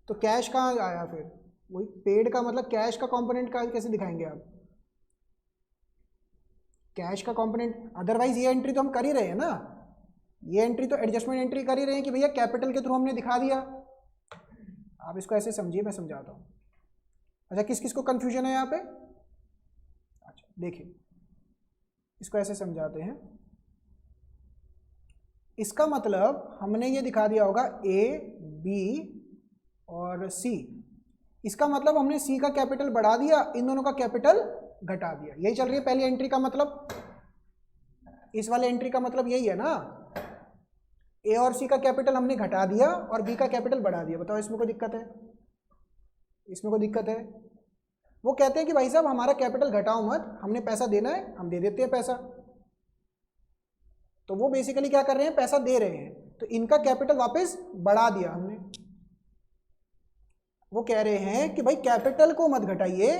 तो कैश कहाँ आया फिर? वही पेड का मतलब कैश का कंपोनेंट का कैसे दिखाएंगे आप? कैश का कंपोनेंट, अदरवाइज ये एंट्री तो हम कर ही रहे हैं ना, ये एंट्री तो एडजस्टमेंट एंट्री कर ही रहे हैं कि भैया कैपिटल के थ्रू हमने दिखा दिया। आप इसको ऐसे समझिए, मैं समझाता हूँ। अच्छा, किस किस को कंफ्यूजन है यहाँ पे? अच्छा देखिए, इसको ऐसे समझाते हैं। इसका मतलब हमने ये दिखा दिया होगा ए बी और सी, इसका मतलब हमने सी का कैपिटल बढ़ा दिया, इन दोनों का कैपिटल घटा दिया। यही चल रही है पहली एंट्री का मतलब, इस वाले एंट्री का मतलब यही है ना, ए और सी का कैपिटल हमने घटा दिया और बी का कैपिटल बढ़ा दिया। बताओ इसमें कोई दिक्कत है? इसमें कोई दिक्कत है? वो कहते हैं कि भाई साहब हमारा कैपिटल घटाओ मत, हमने पैसा देना है, हम दे देते हैं पैसा। तो वो बेसिकली क्या कर रहे हैं, पैसा दे रहे हैं, तो इनका कैपिटल वापस बढ़ा दिया हमने। वो कह रहे हैं कि भाई कैपिटल को मत घटाइए,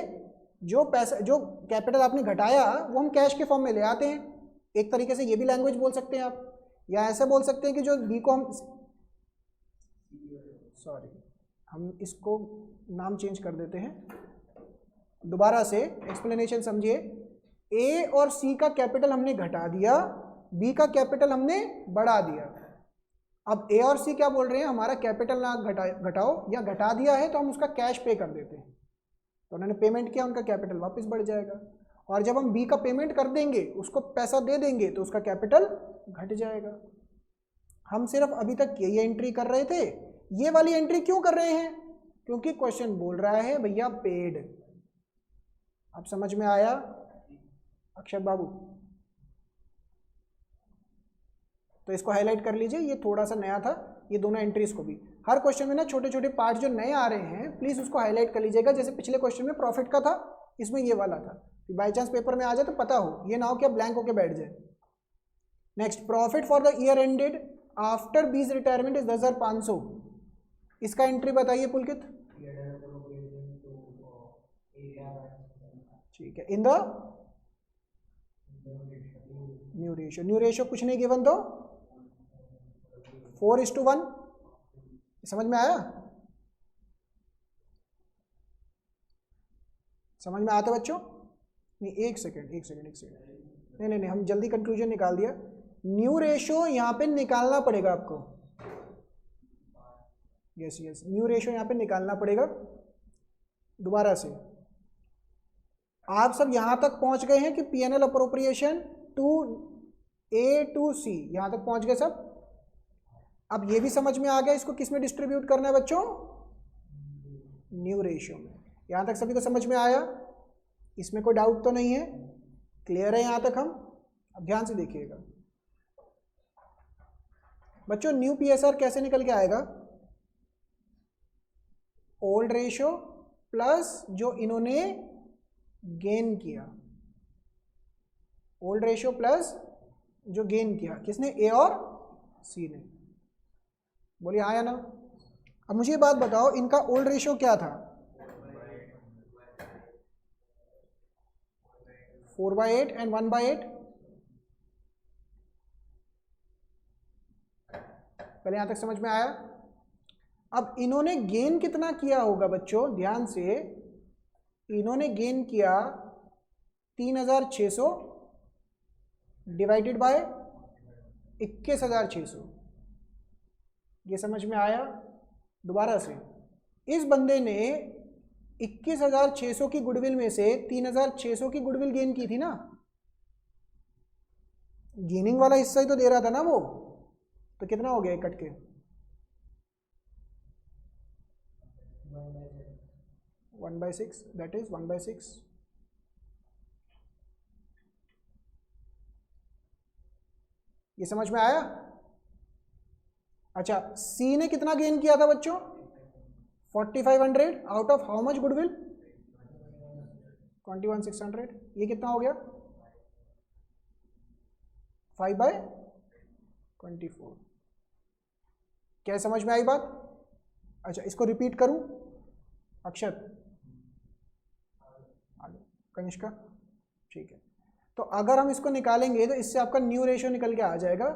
जो पैसा, जो कैपिटल आपने घटाया वो हम कैश के फॉर्म में ले आते हैं। एक तरीके से ये भी लैंग्वेज बोल सकते हैं आप, या ऐसे बोल सकते हैं कि जो बी को हम, सॉरी हम इसको नाम चेंज कर देते हैं, दोबारा से एक्सप्लेनेशन समझिए। ए और सी का कैपिटल हमने घटा दिया, बी का कैपिटल हमने बढ़ा दिया। अब ए और सी क्या बोल रहे हैं, हमारा कैपिटल ना घटाओ, या घटा दिया है तो हम उसका कैश पे कर देते हैं। तो उन्होंने पेमेंट किया, उनका कैपिटल वापस बढ़ जाएगा। और जब हम बी का पेमेंट कर देंगे, उसको पैसा दे देंगे, तो उसका कैपिटल घट जाएगा। हम सिर्फ अभी तक ये एंट्री कर रहे थे, ये वाली एंट्री क्यों कर रहे हैं? क्योंकि क्वेश्चन बोल रहा है भैया पेड। अब समझ में आया अक्षत बाबू? तो इसको हाईलाइट कर लीजिए, ये थोड़ा सा नया था, ये दोनों एंट्रीज को भी। हर क्वेश्चन में ना छोटे छोटे पार्ट जो नए आ रहे हैं, प्लीज उसको हाईलाइट कर लीजिएगा। जैसे पिछले क्वेश्चन में प्रॉफिट का था, इसमें ये वाला था, बाई चांस पेपर में आ जाए तो पता हो, ये ना हो कि ब्लैंक होके बैठ जाए। Next, profit for the year ended after बीज रिटायरमेंट इज 10,500। इसका एंट्री बताइए पुलकित। ठीक है, in the new ratio, new ratio कुछ नहीं गिवन तो 4:1। समझ में आया? समझ में आता बच्चों? नहीं, एक सेकेंड, नहीं, हम जल्दी कंक्लूजन निकाल दिया। न्यू रेशियो यहाँ पे निकालना पड़ेगा आपको। यस, न्यू रेशियो यहाँ पे निकालना पड़ेगा। दोबारा से, आप सब यहां तक पहुंच गए हैं कि PNL appropriation to A to C, यहां तक पहुंच गए सब। अब ये भी समझ में आ गया इसको किस में डिस्ट्रीब्यूट करना है बच्चों? न्यू रेशियो में। यहां तक सभी को समझ में आया? इसमें कोई डाउट तो नहीं है? क्लियर है यहां तक हम? अब ध्यान से देखिएगा बच्चों, न्यू पीएसआर कैसे निकल के आएगा? ओल्ड रेशियो प्लस जो इन्होंने गेन किया, ओल्ड रेशियो प्लस जो गेन किया, किसने? ए और सी ने। बोलिए आया ना? अब मुझे ये बात बताओ, इनका ओल्ड रेशियो क्या था? 4/8 एंड 1/8। पहले यहाँ तक समझ में आया? अब इन्होंने गेन कितना किया होगा बच्चों, ध्यान से, इन्होंने गेन किया 3600 डिवाइडेड बाय 21,600। ये समझ में आया? दोबारा से, इस बंदे ने 21,600 की गुडविल में से 3,600 की गुडविल गेन की थी ना, गेनिंग वाला हिस्सा ही तो दे रहा था ना वो, तो कितना हो गया कट के? 1/6, दैट इज 1/6। ये समझ में आया? अच्छा, सी ने कितना गेन किया था बच्चों? 4500 out of how much goodwill? 21,600। ये कितना हो गया? 5/24। क्या समझ में आई बात? अच्छा, इसको रिपीट करूं? अक्षत, कनिष्का, ठीक है। तो अगर हम इसको निकालेंगे तो इससे आपका न्यू रेशियो निकल के आ जाएगा।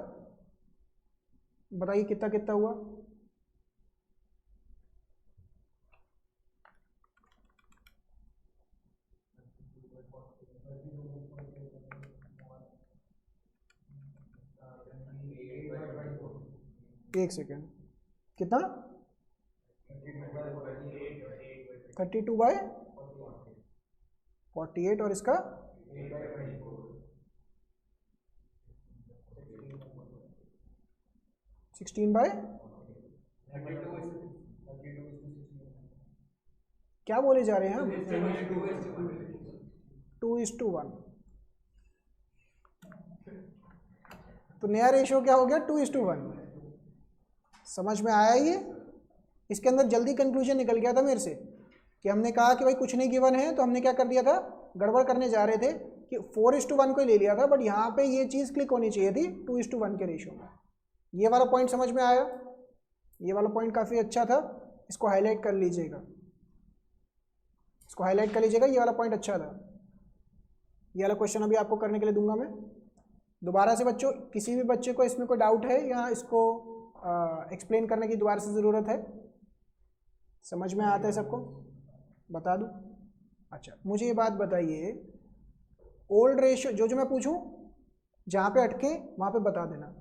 बताइए कितना कितना हुआ? एक सेकेंड, कितना? 32/48 और इसका 16 क्या बोले जा रहे हैं हम? 2:1। तो नया रेशियो क्या हो गया? 2:1। समझ में आया ये? इसके अंदर जल्दी कंक्लूजन निकल गया था मेरे से कि हमने कहा कि भाई कुछ नहीं गिवन है, तो हमने क्या कर दिया था, गड़बड़ करने जा रहे थे कि 4:1 को ले लिया था, बट यहाँ पे ये चीज़ क्लिक होनी चाहिए थी 2:1 के रेशियो में। ये वाला पॉइंट समझ में आया? ये वाला पॉइंट काफ़ी अच्छा था, इसको हाईलाइट कर लीजिएगा, इसको हाईलाइट कर लीजिएगा, ये वाला पॉइंट अच्छा था। ये वाला क्वेश्चन अभी आपको करने के लिए दूंगा मैं दोबारा से। बच्चों, किसी भी बच्चे को इसमें कोई डाउट है या इसको एक्सप्लेन करने की दोबारा से ज़रूरत है? समझ में आता है सबको? बता दूं? अच्छा, मुझे ये बात बताइए, ओल्ड रेशियो जो मैं पूछूं, जहाँ पे अटके वहाँ पे बता देना।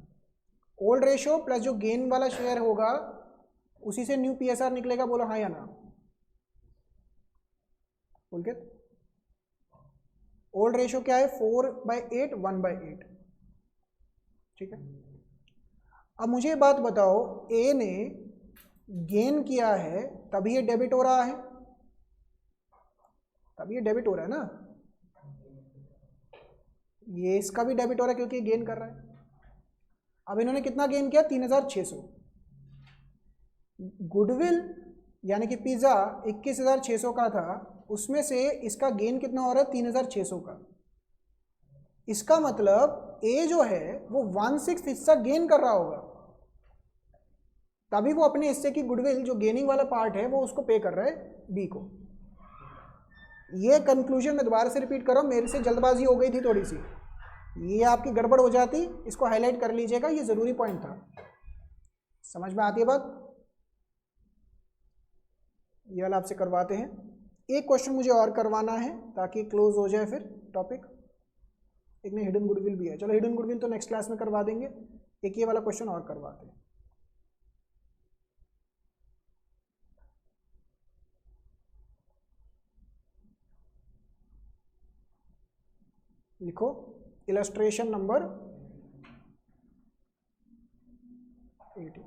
ओल्ड रेशियो प्लस जो गेन वाला शेयर होगा उसी से न्यू पीएसआर निकलेगा, बोलो हाँ या ना? पुलकित, ओल्ड रेशियो क्या है? 4/8, 1/8, ठीक है। अब मुझे ये बात बताओ, ए ने गेन किया है तभी ये डेबिट हो रहा है, तभी ये डेबिट हो रहा है ना, ये इसका भी डेबिट हो रहा है क्योंकि गेन कर रहा है। अब इन्होंने कितना गेन किया? 3,600। गुडविल यानी कि पिज़्ज़ा 21,600 का था, उसमें से इसका गेन कितना हो रहा है? 3,600 का। इसका मतलब ए जो है वो 1/6 हिस्सा गेन कर रहा होगा, तभी वो अपने हिस्से की गुडविल जो गेनिंग वाला पार्ट है वो उसको पे कर रहा है बी को। ये कंक्लूजन मैं दोबारा से रिपीट कर रहा हूँ, मेरे से जल्दबाजी हो गई थी थोड़ी सी, ये आपकी गड़बड़ हो जाती, इसको हाईलाइट कर लीजिएगा, ये ज़रूरी पॉइंट था। समझ में आती है बात? ये वाला आपसे करवाते हैं। एक क्वेश्चन मुझे और करवाना है ताकि क्लोज हो जाए फिर टॉपिक। एक में हिडन गुडविल भी है, चलो हिडन गुडविल तो नेक्स्ट क्लास में करवा देंगे, एक ये वाला क्वेश्चन और करवाते हैं। लिखो illustration number 18।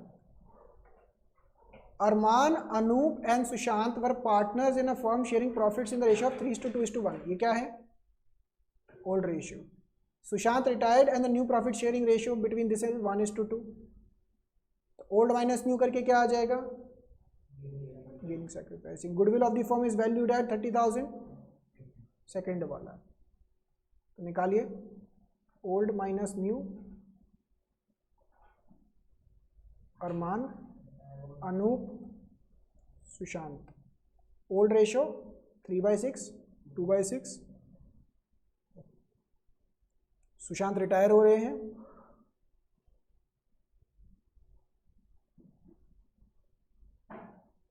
Arman, Anoop and Sushant were partners in a firm sharing profits in the ratio of 3:2:1। ये क्या है? Old ratio. Sushant retired and the new profit sharing ratio between this is 1:2। Old minus new करके क्या आ जाएगा? Gaining sacrificing. Goodwill of the firm is valued at 30,000, second वाला। तो निकालिए, old minus new, Arman, Anoop, Sushant. Old ratio 3/6, 2/6। Sushant retire हो रहे हैं,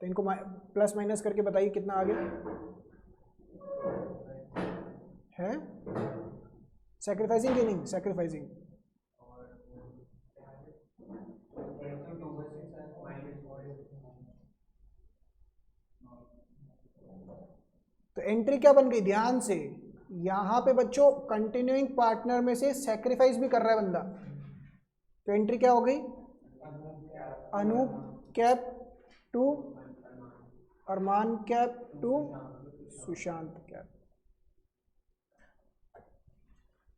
तो इनको प्लस माइनस करके बताइए कितना आ गया है। सैक्रिफाइसिंग कि नहीं सैक्रिफाइसिंग? तो एंट्री क्या बन गई ध्यान से, यहां पे बच्चों कंटिन्यूइंग पार्टनर में से सैक्रिफाइस भी कर रहा है बंदा, तो एंट्री क्या हो गई Anoop cap to Arman cap to Sushant cap.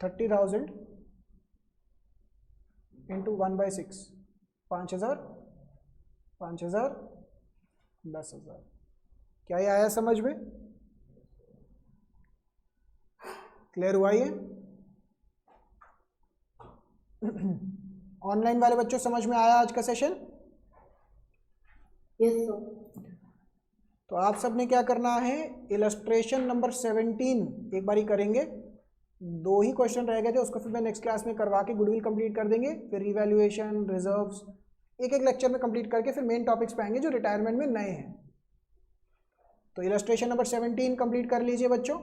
30,000 into 1/6 5,000 5,000 10,000। क्या ये आया समझ में? क्लियर हुआ ये? ऑनलाइन वाले बच्चों समझ में आया आज का सेशन? Yes sir. तो आप सब ने क्या करना है, इलस्ट्रेशन नंबर 17 एक बारी करेंगे, 2 ही क्वेश्चन रह गए थे, उसको फिर मैं नेक्स्ट क्लास में करवा के गुडविल कंप्लीट कर देंगे, फिर रिवैल्यूएशन रिजर्व्स एक एक लेक्चर में कंप्लीट करके फिर मेन टॉपिक्स पे आएंगे जो रिटायरमेंट में नए हैं। तो इलस्ट्रेशन नंबर 17 कंप्लीट कर लीजिए बच्चों।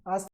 आज